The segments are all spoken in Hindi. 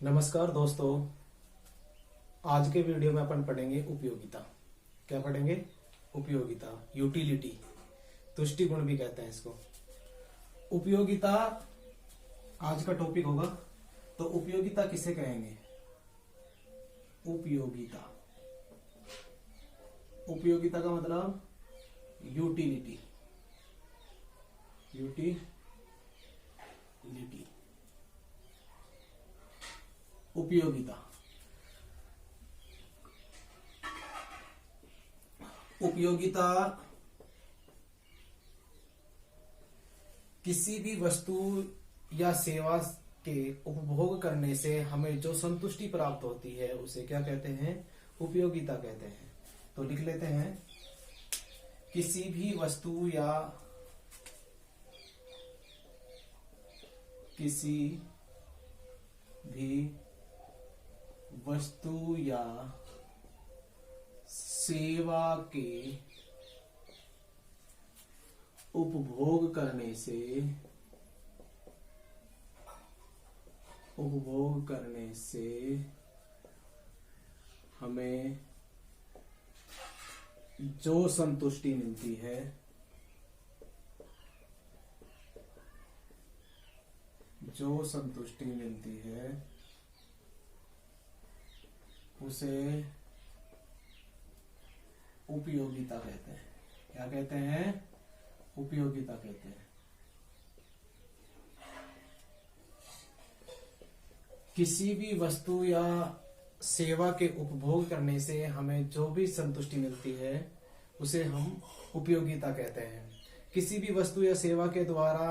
नमस्कार दोस्तों। आज के वीडियो में अपन पढ़ेंगे उपयोगिता। क्या पढ़ेंगे? उपयोगिता, यूटिलिटी, तुष्टि गुण भी कहते हैं इसको। उपयोगिता आज का टॉपिक होगा। तो उपयोगिता किसे कहेंगे? उपयोगिता, उपयोगिता का मतलब यूटिलिटी, यूटिलिटी। उपयोगिता, उपयोगिता किसी भी वस्तु या सेवा के उपभोग करने से हमें जो संतुष्टि प्राप्त होती है उसे क्या कहते हैं? उपयोगिता कहते हैं। तो लिख लेते हैं, किसी भी वस्तु या किसी भी वस्तु या सेवा के उपभोग करने से हमें जो संतुष्टि मिलती है उसे उपयोगिता कहते हैं। क्या कहते हैं? उपयोगिता कहते हैं। किसी भी वस्तु या सेवा के उपभोग करने से हमें जो भी संतुष्टि मिलती है उसे हम उपयोगिता कहते हैं। किसी भी वस्तु या सेवा के द्वारा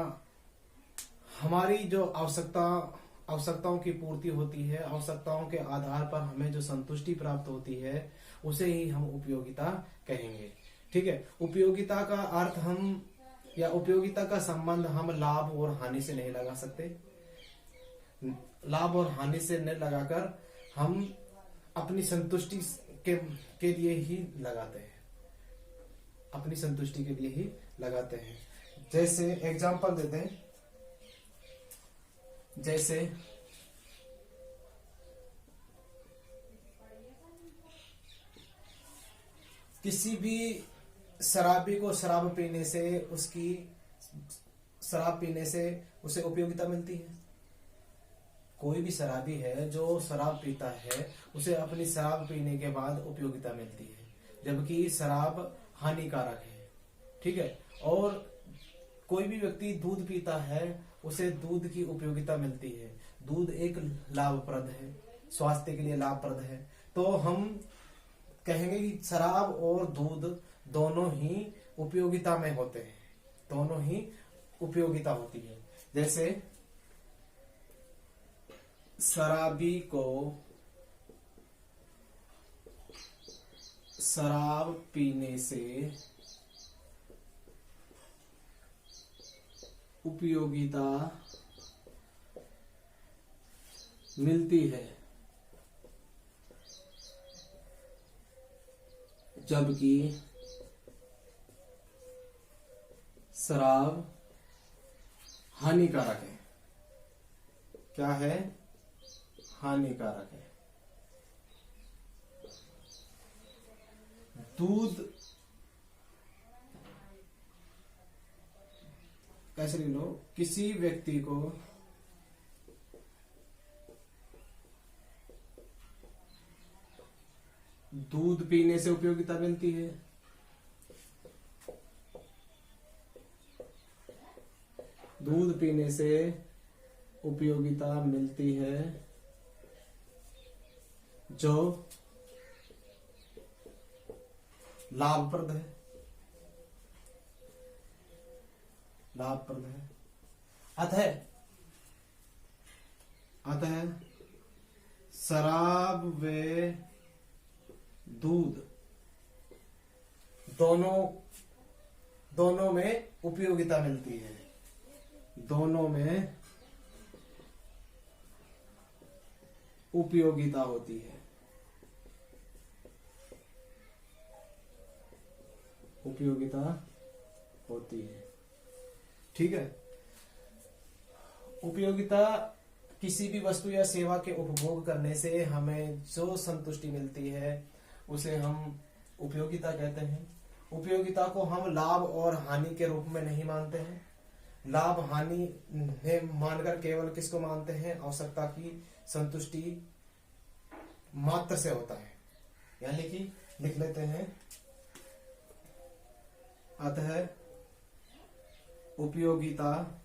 हमारी जो आवश्यकताओं की पूर्ति होती है, आवश्यकताओं के आधार पर हमें जो संतुष्टि प्राप्त होती है उसे ही हम उपयोगिता कहेंगे। ठीक है। उपयोगिता का अर्थ हम या उपयोगिता का संबंध हम लाभ और हानि से नहीं लगा सकते। लाभ और हानि से नहीं लगाकर हम अपनी संतुष्टि के लिए ही लगाते हैं, अपनी संतुष्टि के लिए ही लगाते हैं। जैसे एग्जांपल देते हैं, जैसे किसी भी शराबी को शराब पीने से उसे उपयोगिता मिलती है। कोई भी शराबी है जो शराब पीता है उसे अपनी शराब पीने के बाद उपयोगिता मिलती है, जबकि शराब हानिकारक है। ठीक है। और कोई भी व्यक्ति दूध पीता है उसे दूध की उपयोगिता मिलती है। दूध एक लाभप्रद है, स्वास्थ्य के लिए लाभप्रद है। तो हम कहेंगे कि शराब और दूध दोनों ही उपयोगिता में होते हैं, दोनों ही उपयोगिता होती है। जैसे शराबी को शराब पीने से उपयोगिता मिलती है, जबकि शराब हानिकारक है। क्या है? हानिकारक है। दूध कैसे लिख लो? किसी व्यक्ति को दूध पीने से उपयोगिता मिलती है, दूध पीने से उपयोगिता मिलती है जो लाभप्रद है, लाभप्रद है। अतः शराब व दूध दोनों में उपयोगिता मिलती है, दोनों में उपयोगिता होती है, उपयोगिता होती है। ठीक है। उपयोगिता किसी भी वस्तु या सेवा के उपभोग करने से हमें जो संतुष्टि मिलती है उसे हम उपयोगिता कहते हैं। उपयोगिता को हम लाभ और हानि के रूप में नहीं मानते हैं। लाभ हानि मानकर केवल किसको मानते हैं? आवश्यकता की संतुष्टि मात्र से होता है। यानी कि लिख लेते हैं, अतः उपयोगिता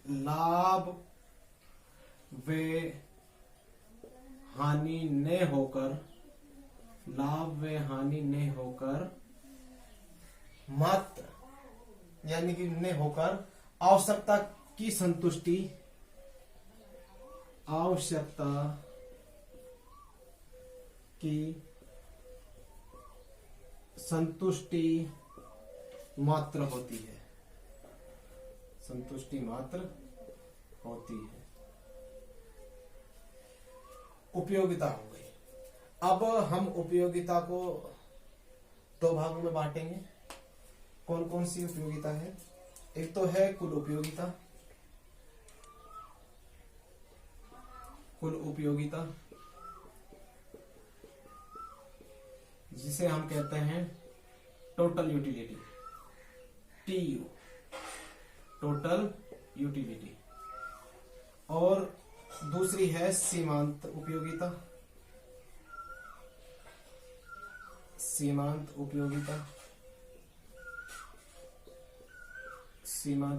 लाभ व हानि न होकर मात्र यानी कि न होकर आवश्यकता की संतुष्टि मात्र होती है। संतुष्टि मात्र होती है। उपयोगिता हो गई। अब हम उपयोगिता को दो भागों में बांटेंगे। कौन कौन सी उपयोगिता है? एक तो है कुल उपयोगिता। कुल उपयोगिता जिसे हम कहते हैं total utility, TU, total utility. और दूसरी है सीमांत उपयोगिता। सीमांत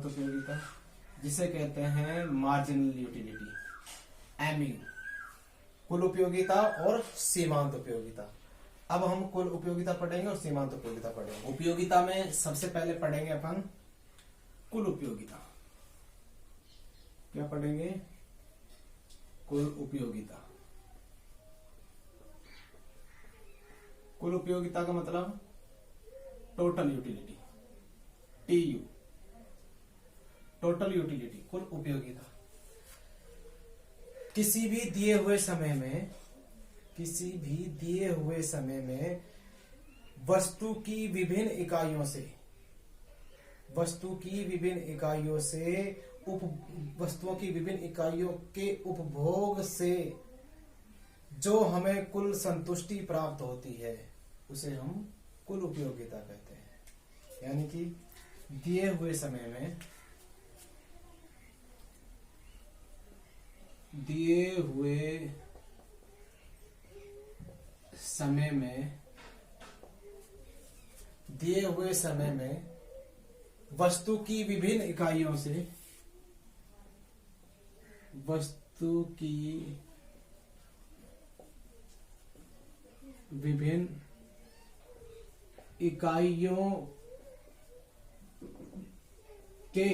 उपयोगिता जिसे कहते हैं मार्जिनल यूटिलिटी, MU। कुल उपयोगिता और सीमांत उपयोगिता। अब हम कुल उपयोगिता पढ़ेंगे और सीमांत उपयोगिता पढ़ेंगे। उपयोगिता में सबसे पहले पढ़ेंगे अपन कुल उपयोगिता। क्या पढ़ेंगे? कुल उपयोगिता। कुल उपयोगिता का मतलब total utility, TU, total utility, कुल उपयोगिता। किसी भी दिए हुए समय में वस्तु की विभिन्न इकाइयों से वस्तुओं की विभिन्न इकाइयों के उपभोग से जो हमें कुल संतुष्टि प्राप्त होती है उसे हम कुल उपयोगिता कहते हैं। यानी कि दिए हुए समय में वस्तु की विभिन्न इकाइयों के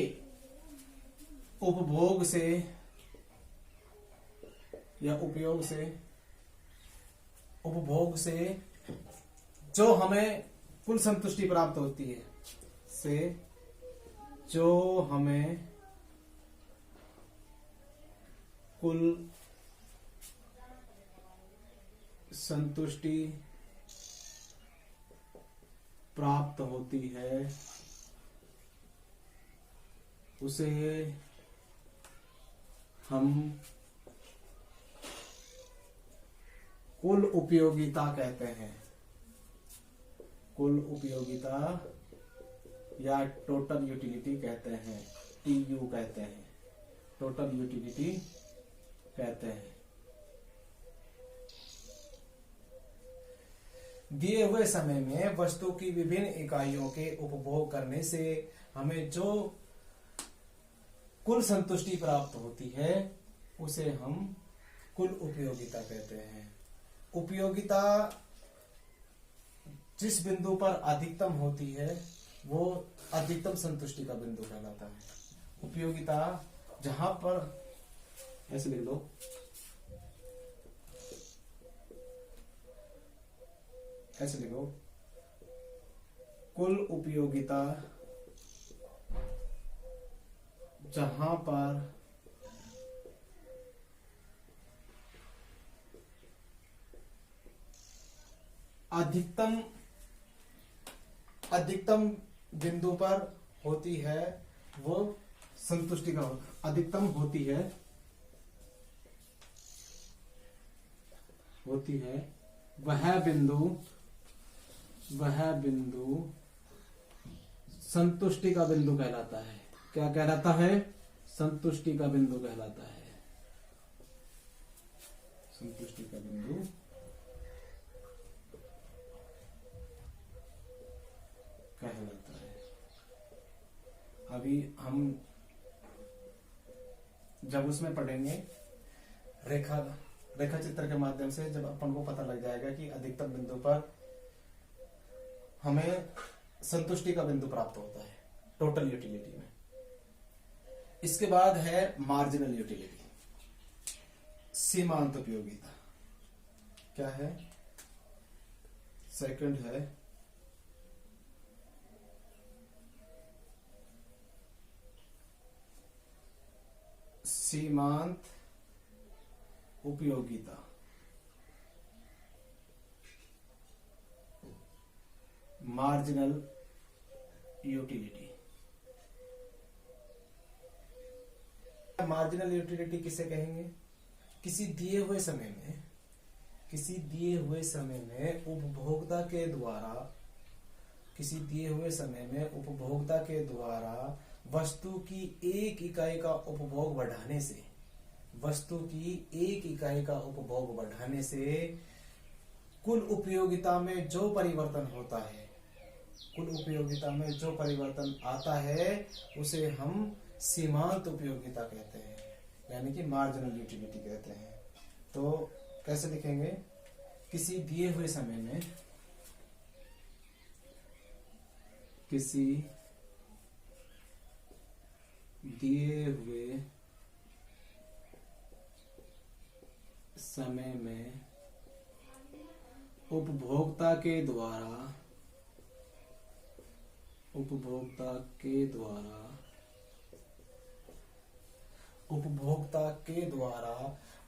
उपभोग से या उपभोग से जो हमें कुल संतुष्टि प्राप्त होती है कुल संतुष्टि प्राप्त होती है उसे हम कुल उपयोगिता कहते हैं। कुल उपयोगिता या टोटल यूटिलिटी कहते हैं, TU कहते हैं, टोटल यूटिलिटी कहते हैं। दिए हुए समय में वस्तु की विभिन्न इकाइयों के उपभोग करने से हमें जो कुल संतुष्टि प्राप्त होती है उसे हम कुल उपयोगिता कहते हैं। उपयोगिता जिस बिंदु पर अधिकतम होती है वो अधिकतम संतुष्टि का बिंदु कहलाता है। उपयोगिता जहां पर, ऐसे लिख दो, ऐसे लिखो, कुल उपयोगिता जहां पर अधिकतम बिंदु पर होती है वो संतुष्टि का अधिकतम होती है वह बिंदु संतुष्टि का बिंदु कहलाता है। क्या कहलाता है? संतुष्टि का बिंदु कहलाता है। संतुष्टि का बिंदु कहलाता है। अभी हम जब उसमें पढ़ेंगे रेखा चित्र के माध्यम से, जब अपन को पता लग जाएगा कि अधिकतम बिंदु पर हमें संतुष्टि का बिंदु प्राप्त होता है टोटल यूटिलिटी में। इसके बाद है मार्जिनल यूटिलिटी, सीमांत उपयोगिता। क्या है? सेकंड है सीमांत उपयोगिता। Marginal utility. मार्जिनल यूटिलिटी किसे कहेंगे? किसी दिए हुए समय में उपभोक्ता के द्वारा वस्तु की एक इकाई का उपभोग बढ़ाने से कुल उपयोगिता में जो परिवर्तन आता है उसे हम सीमांत उपयोगिता कहते हैं, यानी कि मार्जिनल यूटिलिटी कहते हैं। तो कैसे लिखेंगे? किसी दिए हुए समय में उपभोक्ता के द्वारा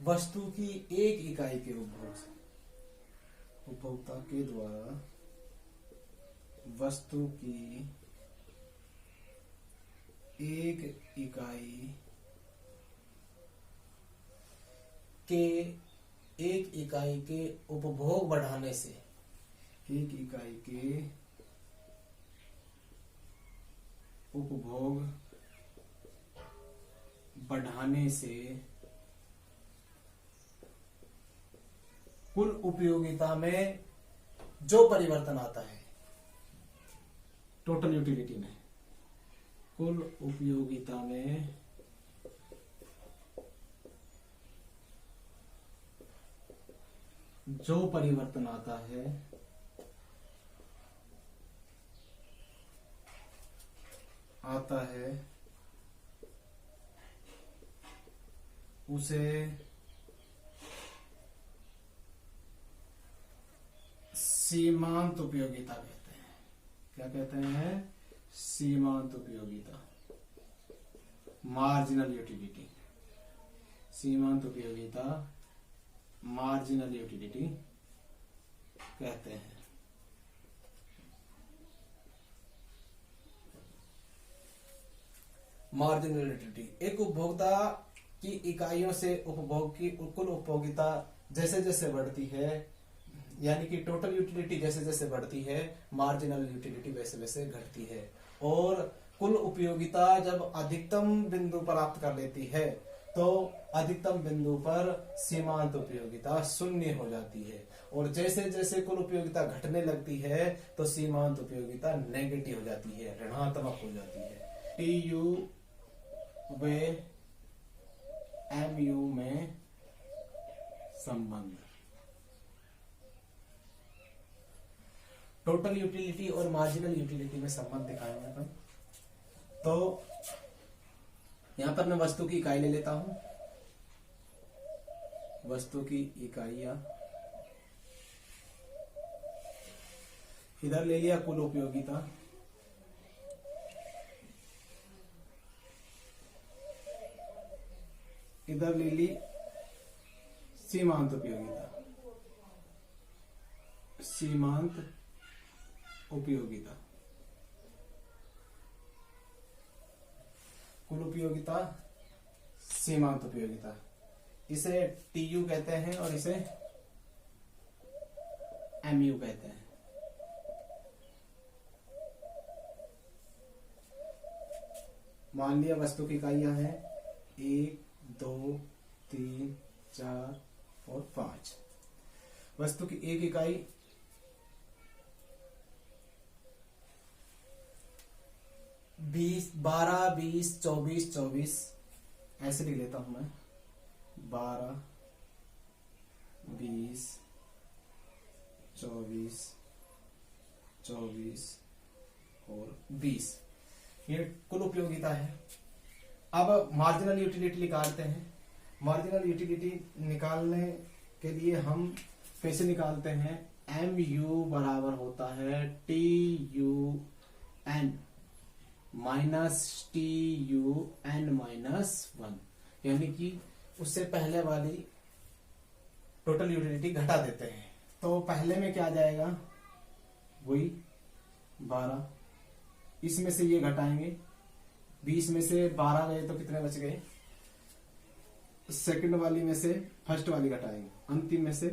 वस्तु की एक इकाई के उपभोग से वस्तु की एक इकाई के उपभोग बढ़ाने से कुल उपयोगिता में जो परिवर्तन आता है टोटल यूटिलिटी में, कुल उपयोगिता में जो परिवर्तन आता है उसे सीमांत उपयोगिता कहते हैं। क्या कहते हैं? सीमांत उपयोगिता, मार्जिनल यूटिलिटी। सीमांत उपयोगिता मार्जिनल यूटिलिटी कहते हैं। मार्जिनल यूटिलिटी एक उपभोक्ता की इकाइयों से उपभोग की कुल उपभोगिता जैसे जैसे बढ़ती है, यानी कि टोटल यूटिलिटी जैसे जैसे बढ़ती है, मार्जिनल यूटिलिटी वैसे वैसे घटती है। और कुल उपयोगिता जब अधिकतम बिंदु प्राप्त कर लेती है तो अधिकतम बिंदु पर सीमांत उपयोगिता शून्य हो जाती है, और जैसे जैसे कुल उपयोगिता घटने लगती है तो सीमांत उपयोगिता नेगेटिव हो जाती है, ऋणात्मक हो जाती है। टीयू व एमयू में संबंध। टोटल यूटिलिटी और मार्जिनल यूटिलिटी में संबंध दिखाएंगे अपन। तो यहां पर मैं वस्तु की इकाई ले लेता हूं, वस्तु की इकाइयां इधर ले लिया कुल उपयोगिता, इधर ले ली सीमांत उपयोगिता, सीमांत उपयोगिता। कुल उपयोगिता, सीमांत उपयोगिता, इसे टीयू कहते हैं और इसे एमयू कहते हैं। मान लिया वस्तु की इकाइयां हैं 1, 2, 3, 4 और 5। वस्तु की एक इकाई 12, 20, 24, 24 ऐसे लिख लेता हूं मैं। 12, 20, 24, 24 और 20, ये कुल उपयोगिता है। अब मार्जिनल यूटिलिटी निकालते हैं। मार्जिनल यूटिलिटी निकालने के लिए हम कैसे निकालते हैं? एम यू बराबर होता है T U N minus T U N minus 1, यानी कि उससे पहले वाली टोटल यूटिलिटी घटा देते हैं। तो पहले में क्या आ जाएगा? वही 12, इसमें से ये घटाएंगे, 20 में से 12 गए तो कितने बच गए? सेकंड वाली में से फर्स्ट वाली घटाएंगे, अंतिम में से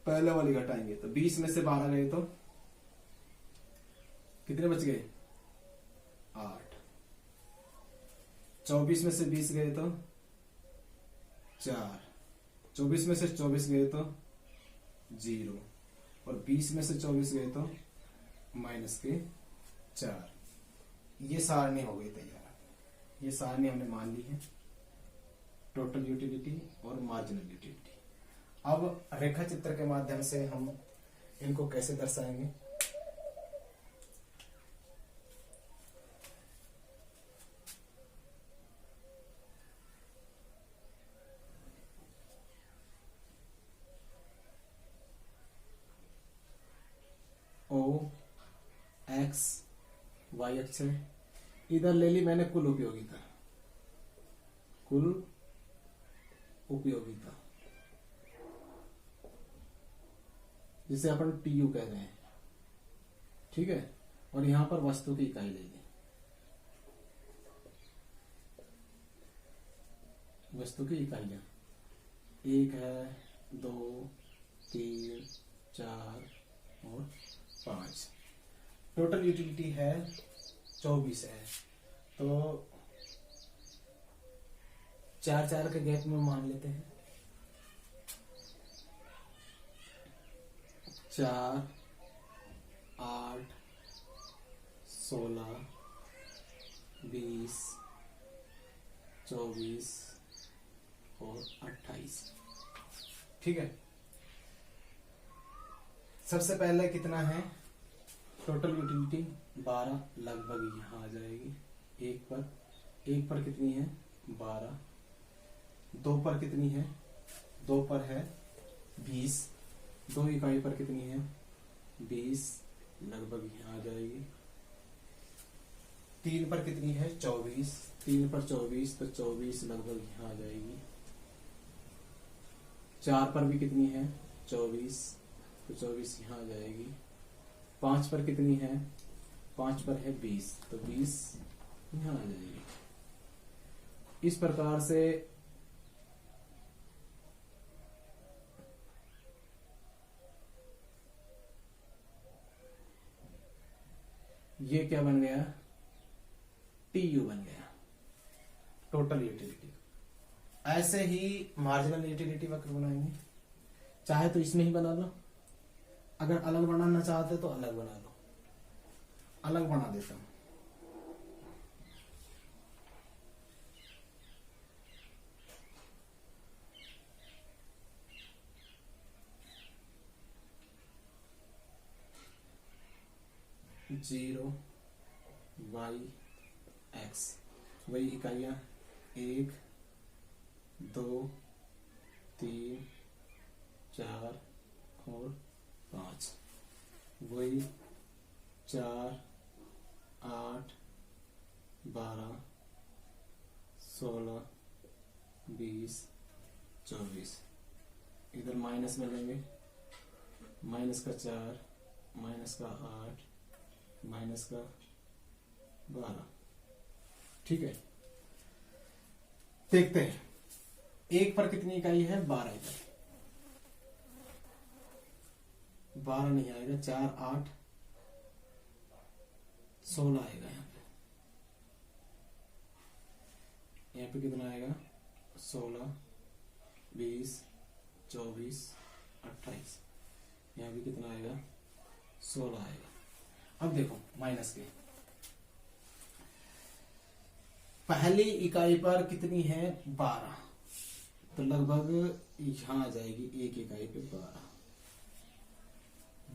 पहले वाली घटाएंगे, तो 20 में से 12 गए तो कितने बच गए? 8। 24 में से 20 गए तो 4, 24 में से 24 गए तो 0 और 20 में से 24 गए तो माइनस के 4। ये सारणी हो गई तैयार। ये सारणी हमने मान ली है, टोटल यूटिलिटी और मार्जिनल यूटिलिटी। अब रेखा चित्र के माध्यम से हम इनको कैसे दर्शाएंगे? O X Y अक्ष है, इधर ले ली मैंने कुल उपयोगिता। कुल उपयोगिता जिसे अपन टीयू कह रहे हैं, ठीक है। और यहां पर वस्तु की इकाई ले ली। वस्तु की इकाइयां 1 है, 2, 3, 4 और 5। टोटल यूटिलिटी है 24 है, तो 4 के गैप में मान लेते हैं। 4, 8, 16, 20, 24 और 28, ठीक है। सबसे पहले कितना है टोटल यूटिलिटी? 12, लगभग यहां आ जाएगी। एक पर कितनी है? 12। 2 पर कितनी है? 2 पर है 20। 2 इकाई पर कितनी है? 20, लगभग यहां आ जाएगी। 3 पर कितनी है? 24। 3 पर 24, तो 24 लगभग यहां आ जाएगी। 4 पर भी कितनी है? 24, तो 24 यहां आ जाएगी। 5 पर कितनी है? 5 पर है 20, तो 20 यहां आ जाएगी। इस प्रकार से ये क्या बन गया? टीयू बन गया, टोटल यूटिलिटी। ऐसे ही मार्जिनल यूटिलिटी वक्र बनाएंगे। चाहे तो इसमें ही बना लो, अगर अलग बनाना चाहते तो अलग बना लो। अलग बना देता हूं। जीरो वाई एक्स, वही इकाइयां 1, 2, 3, 4 और 5, वही 4, 8, 12, 16, 20, 24। इधर माइनस में लेंगे, माइनस का 4, माइनस का 8, माइनस का 12, ठीक है। देखते हैं, 1 पर कितनी इकाई है? 12 इकाई। 12 नहीं आएगा, 4 8 16 आएगा। यहाँ पे कितना आएगा? 16 20 24 28। यहाँ भी कितना आएगा? 16 आएगा। अब देखो माइनस के, पहली इकाई पर कितनी है? 12, तो लगभग यहां आ जाएगी 1 इकाई पे 12।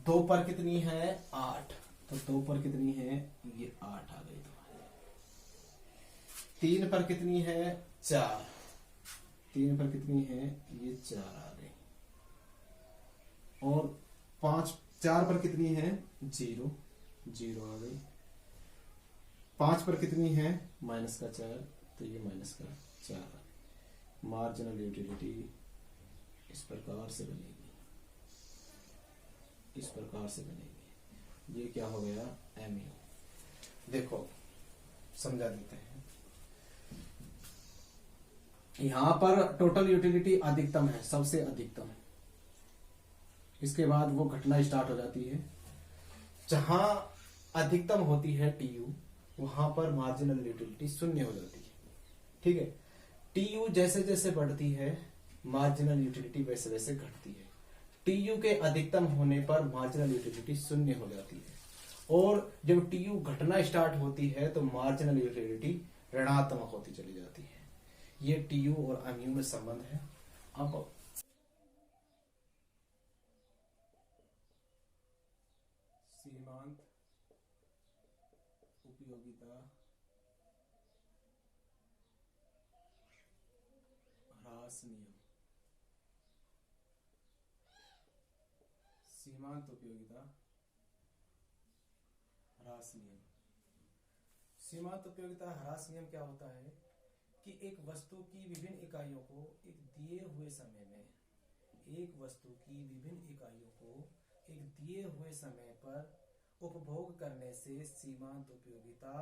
2 पर कितनी है? 8, तो 2 पर कितनी है? ये 8 आ गई तुम्हारी। 3 पर कितनी है? 4, 3 पर कितनी है? ये 4 आ गई। और 4 पर कितनी है? 0, 0 आ गई। 5 पर कितनी है? माइनस का 4, तो ये माइनस का 4। मार्जिनल यूटिलिटी इस प्रकार से बनेगी, इस प्रकार से बनेगी। ये क्या हो गया? MU। देखो समझा देते हैं, यहां पर टोटल यूटिलिटी अधिकतम है, सबसे अधिकतम है। इसके बाद वो घटना स्टार्ट हो जाती है। जहां अधिकतम होती है TU, वहां पर मार्जिनल यूटिलिटी 0 हो जाती है। ठीक है, TU जैसे जैसे बढ़ती है मार्जिनल यूटिलिटी वैसे वैसे घटती है। TU के अधिकतम होने पर मार्जिनल यूटिलिटी 0 हो जाती है, और जब TU घटना स्टार्ट होती है तो मार्जिनल यूटिलिटी ऋणात्मक होती चली जाती है। ये TU और MU में संबंध है। अब सीमांत उपयोगिता ह्रास नियम। सीमांत उपयोगिता ह्रास नियम। सीमांत उपयोगिता ह्रास नियम क्या होता है कि एक वस्तु की विभिन्न इकाइयों को एक दिए हुए समय में, एक वस्तु की विभिन्न इकाइयों को एक दिए हुए समय पर उपभोग करने से सीमांत उपयोगिता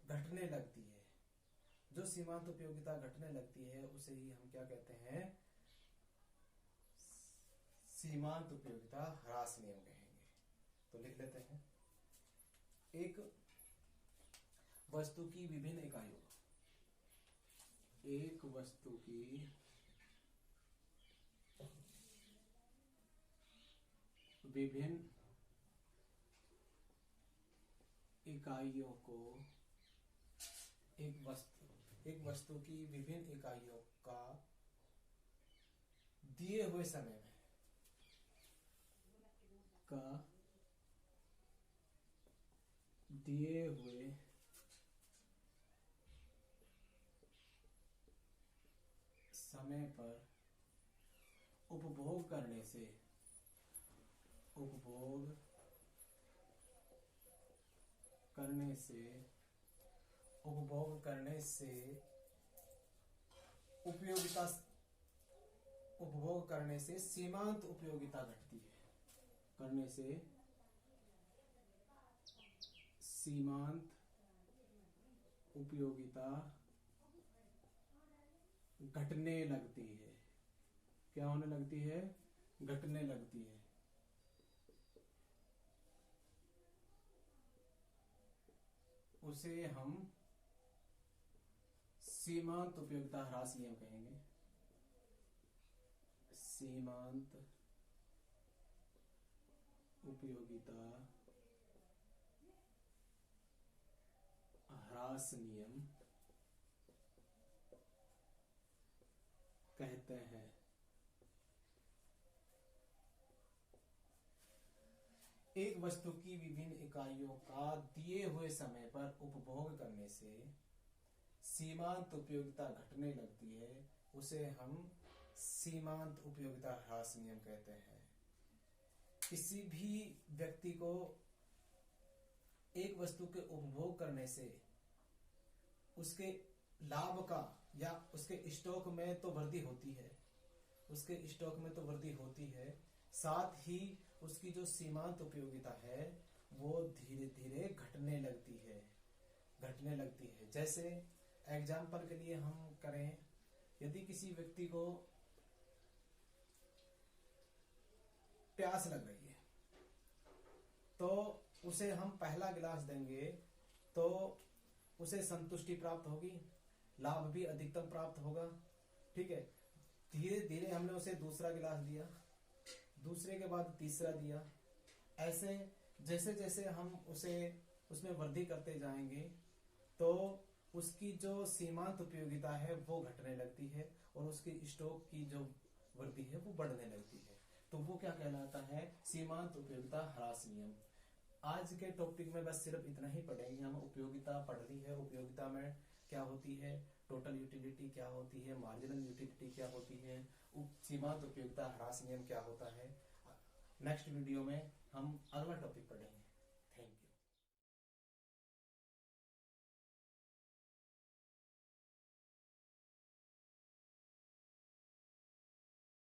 घटने लगती है। जो सीमांत उपयोगिता घटने लगती है उसे ही हम क्या कहते हैं? सीमांत उपयोगिता ह्रास नियम कहेंगे। तो लिख लेते हैं, एक वस्तु की विभिन्न इकाइयों, एक वस्तु की विभिन्न इकाइयों को, एक वस्तु की विभिन्न इकाइयों का दिए हुए समय में दिए हुए समय पर उपभोग करने से उपभोग करने से सीमांत उपयोगिता घटती है। करने से सीमांत उपयोगिता घटने लगती है। क्या होने लगती है? घटने लगती है। उसे हम सीमांत उपयोगिता ह्रास नियम कहेंगे। सीमांत उपयोगिता ह्रास नियम कहते हैं। एक वस्तु की विभिन्न इकाइयों का दिए हुए समय पर उपभोग करने से सीमांत उपयोगिता घटने लगती है, उसे हम सीमांत उपयोगिता ह्रास नियम कहते हैं। किसी भी व्यक्ति को एक वस्तु के उपभोग करने से उसके लाभ का या उसके स्टॉक में तो वृद्धि होती है, उसके स्टॉक में तो वृद्धि होती है, साथ ही उसकी जो सीमांत उपयोगिता है वो धीरे धीरे घटने लगती है। जैसे एग्जाम्पल के लिए हम करें, यदि किसी व्यक्ति को प्यास लग रही है तो उसे हम पहला गिलास देंगे तो उसे संतुष्टि प्राप्त होगी, लाभ भी अधिकतम प्राप्त होगा। ठीक है, धीरे धीरे हमने उसे दूसरा गिलास दिया, दूसरे के बाद तीसरा दिया, ऐसे जैसे जैसे हम उसे उसमें वृद्धि करते जाएंगे तो उसकी जो सीमांत उपयोगिता है वो घटने लगती है और उसकी स्टॉक की जो वृद्धि है वो बढ़ने लगती है। तो वो क्या कहलाता है, सीमांत उपयोगिता ह्रास नियम। आज के टॉपिक में बस सिर्फ इतना ही पढ़ेंगे हम। उपयोगिता पढ़ ली है, उपयोगिता में क्या होती है, टोटल यूटिलिटी क्या होती है, मार्जिनल यूटिलिटी क्या होती है, सीमांत उपयोगिता ह्रास नियम क्या होता है। नेक्स्ट वीडियो में हम अगला टॉपिक पढ़ेंगे।